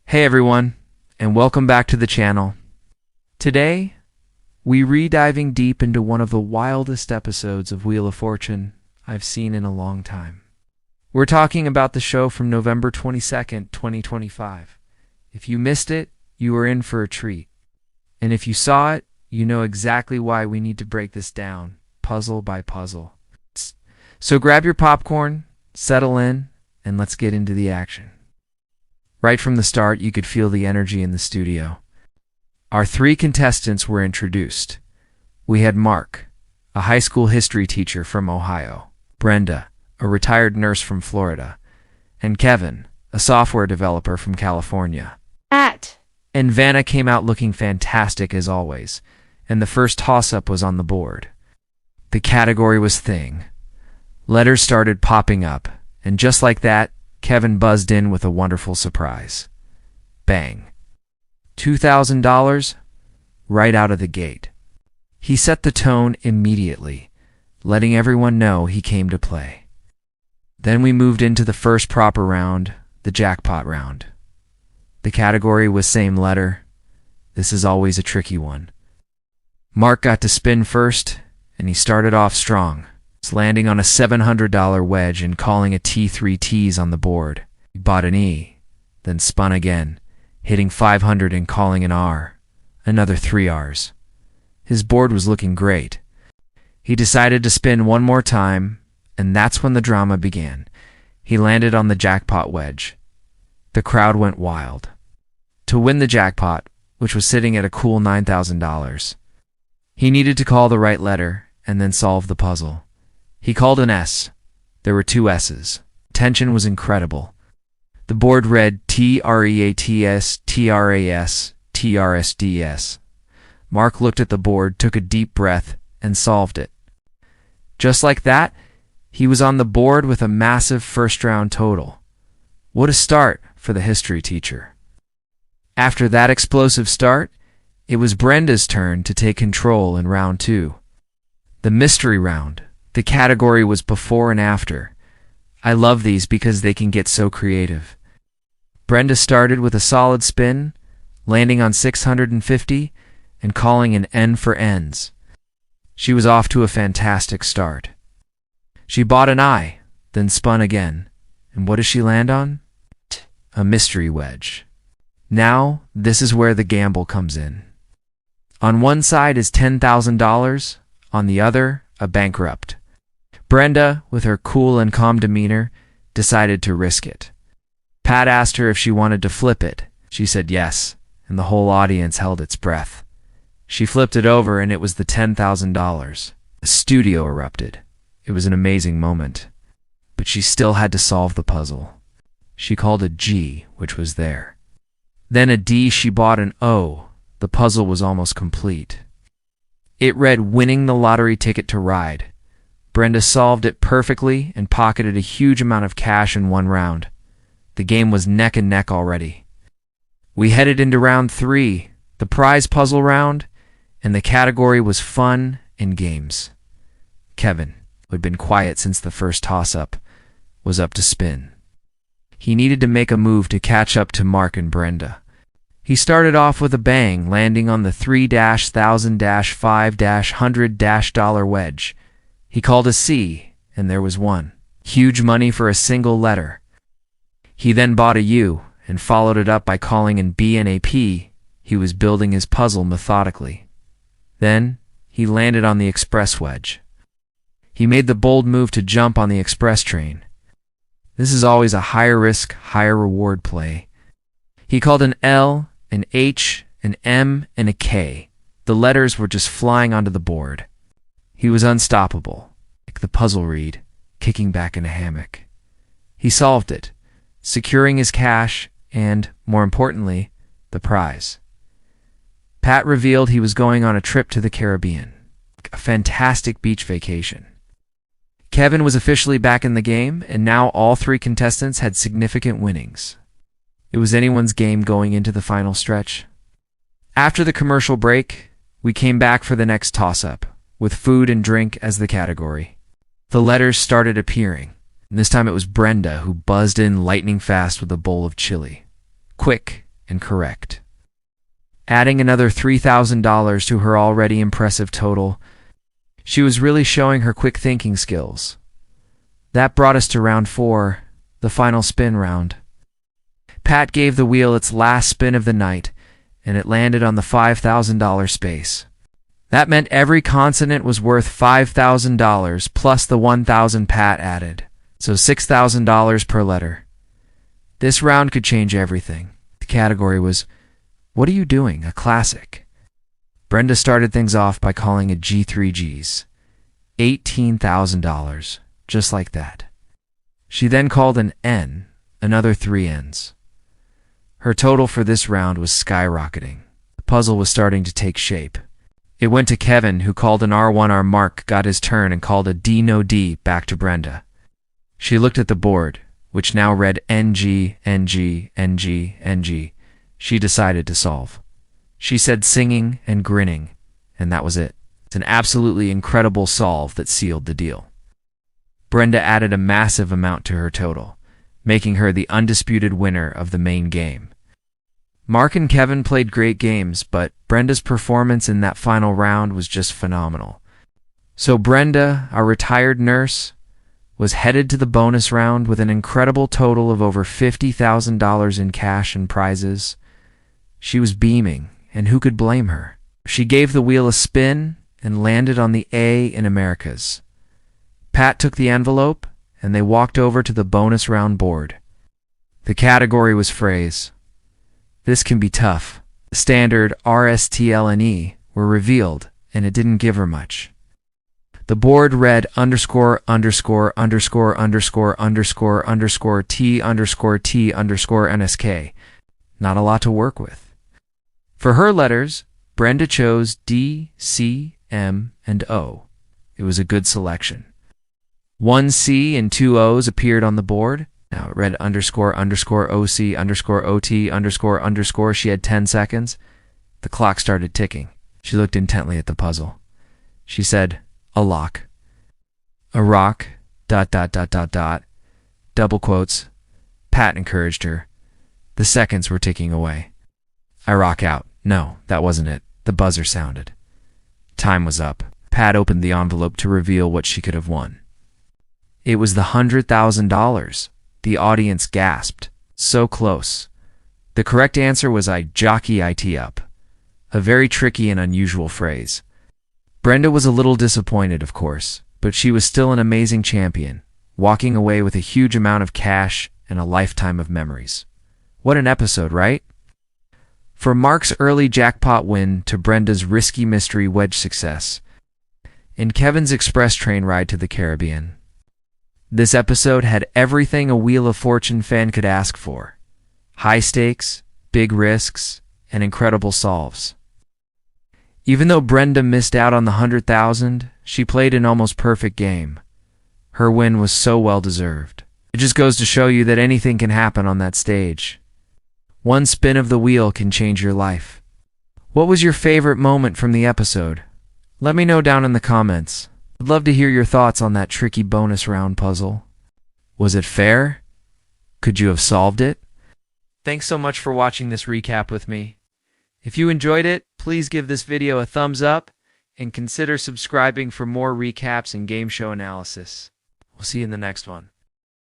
Hey everyone, and welcome back to the channel. Today, we re-diving deep into one of the wildest episodes of Wheel of Fortune I've seen in a long time. We're talking about the show from November 22nd, 2025. If you missed it, you were in for a treat. And if you saw it, you know exactly why we need to break this down, puzzle by puzzle. So grab your popcorn, settle in, and let's get into the action. Right from the start, you could feel the energy in the studio. Our three contestants were introduced. We had Mark, a high school history teacher from Ohio, Brenda, a retired nurse from Florida, and Kevin, a software developer from California. And Vanna came out looking fantastic as always, and the first toss-up was on the board. The category was Thing. Letters started popping up, and just like that, Kevin buzzed in with a wonderful surprise. Bang. $2,000 right out of the gate. He set the tone immediately, letting everyone know he came to play. Then we moved into the first proper round, the jackpot round. The category was same letter. This is always a tricky one. Mark got to spin first, and he started off strong, landing on a $700 wedge and calling a T3 tees on the board. He bought an E, then spun again, hitting 500 and calling an R, another 3 Rs. His board was looking great. He decided to spin one more time, and that's when the drama began. He landed on the jackpot wedge. The crowd went wild. To win the jackpot, which was sitting at a cool $9,000, he needed to call the right letter and then solve the puzzle. He called an S. There were 2 S's. Tension was incredible. The board read TREATS, TRAS, TRSDS. Mark looked at the board, took a deep breath, and solved it. Just like that, he was on the board with a massive first-round total. What a start for the history teacher. After that explosive start, it was Brenda's turn to take control in round 2. The mystery round. The category was before and after. I love these because they can get so creative. Brenda started with a solid spin, landing on 650 and calling an N for ends. She was off to a fantastic start. She bought an I, then spun again. And what does she land on? A mystery wedge. Now, this is where the gamble comes in. On one side is $10,000, on the other, a bankrupt. Brenda, with her cool and calm demeanor, decided to risk it. Pat asked her if she wanted to flip it. She said yes, and the whole audience held its breath. She flipped it over, and it was the $10,000. The studio erupted. It was an amazing moment. But she still had to solve the puzzle. She called a G, which was there. Then a D, she bought an O. The puzzle was almost complete. It read winning the lottery ticket to ride. Brenda solved it perfectly and pocketed a huge amount of cash in one round. The game was neck and neck already. We headed into round 3, the prize puzzle round, and the category was fun and games. Kevin, who had been quiet since the first toss-up, was up to spin. He needed to make a move to catch up to Mark and Brenda. He started off with a bang, landing on the 3-1000-5-100- dollar wedge. He called a C, and there was one. Huge money for a single letter. He then bought a U, and followed it up by calling an B and a P. He was building his puzzle methodically. Then, he landed on the express wedge. He made the bold move to jump on the express train. This is always a higher risk, higher reward play. He called an L, an H, an M, and a K. The letters were just flying onto the board. He was unstoppable, like the puzzle read, kicking back in a hammock. He solved it, securing his cash and, more importantly, the prize. Pat revealed he was going on a trip to the Caribbean, a fantastic beach vacation. Kevin was officially back in the game, and now all 3 contestants had significant winnings. It was anyone's game going into the final stretch. After the commercial break, we came back for the next toss-up, with food and drink as the category. The letters started appearing, and this time it was Brenda who buzzed in lightning fast with a bowl of chili. Quick, and correct. Adding another $3,000 to her already impressive total, she was really showing her quick thinking skills. That brought us to round 4, the final spin round. Pat gave the wheel its last spin of the night, and it landed on the $5,000 space. That meant every consonant was worth $5,000 plus the $1,000 Pat added, so $6,000 per letter. This round could change everything. The category was, "What are you doing? A classic." Brenda started things off by calling it G3Gs. $18,000, just like that. She then called an N, another 3 Ns. Her total for this round was skyrocketing. The puzzle was starting to take shape. It went to Kevin, who called an R1R. Mark got his turn and called a D no D back to Brenda. She looked at the board, which now read NG, NG, NG, NG. She decided to solve. She said singing and grinning, and that was it. It's an absolutely incredible solve that sealed the deal. Brenda added a massive amount to her total, making her the undisputed winner of the main game. Mark and Kevin played great games, but Brenda's performance in that final round was just phenomenal. So Brenda, our retired nurse, was headed to the bonus round with an incredible total of over $50,000 in cash and prizes. She was beaming, and who could blame her? She gave the wheel a spin and landed on the A in Americas. Pat took the envelope, and they walked over to the bonus round board. The category was phrase. This can be tough. The standard RSTLNE were revealed, and it didn't give her much. The board read underscore underscore underscore underscore underscore underscore T underscore T underscore NSK. Not a lot to work with. For her letters, Brenda chose D, C, M, and O. It was a good selection. 1 C and 2 O's appeared on the board. Now it read underscore underscore OC underscore OT underscore underscore. She had 10 seconds. The clock started ticking. She looked intently at the puzzle. She said, "A lock. A rock, dot, dot, dot, dot, dot." Double quotes. Pat encouraged her. The seconds were ticking away. I rock out. No, that wasn't it. The buzzer sounded. Time was up. Pat opened the envelope to reveal what she could have won. It was the $100,000. The audience gasped. So close. The correct answer was I jockey IT up. A very tricky and unusual phrase. Brenda was a little disappointed, of course, but she was still an amazing champion, walking away with a huge amount of cash and a lifetime of memories. What an episode, right? From Mark's early jackpot win to Brenda's risky mystery wedge success, and Kevin's express train ride to the Caribbean. This episode had everything a Wheel of Fortune fan could ask for. High stakes, big risks, and incredible solves. Even though Brenda missed out on the $100,000, she played an almost perfect game. Her win was so well deserved. It just goes to show you that anything can happen on that stage. One spin of the wheel can change your life. What was your favorite moment from the episode? Let me know down in the comments. I'd love to hear your thoughts on that tricky bonus round puzzle. Was it fair? Could you have solved it? Thanks so much for watching this recap with me. If you enjoyed it, please give this video a thumbs up and consider subscribing for more recaps and game show analysis. We'll see you in the next one.